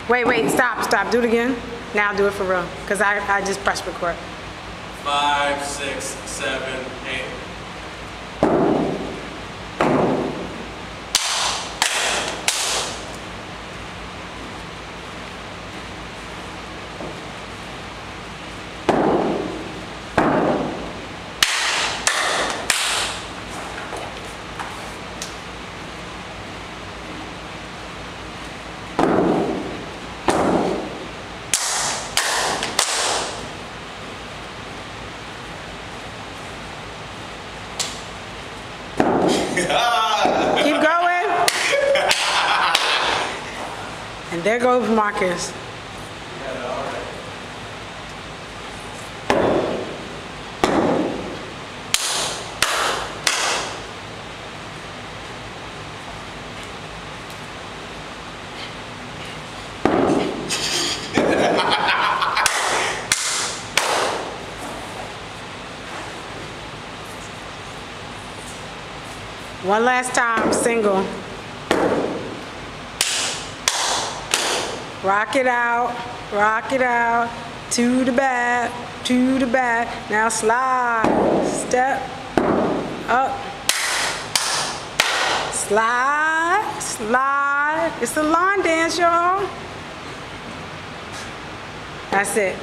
Wait, stop. Do it again. Now do it for real, because I just pressed record. 5, 6, 7, 8. Keep going. And there goes Marcus. One last time, single. Rock it out, to the back, Now slide, step, up, slide. It's a line dance, y'all. That's it.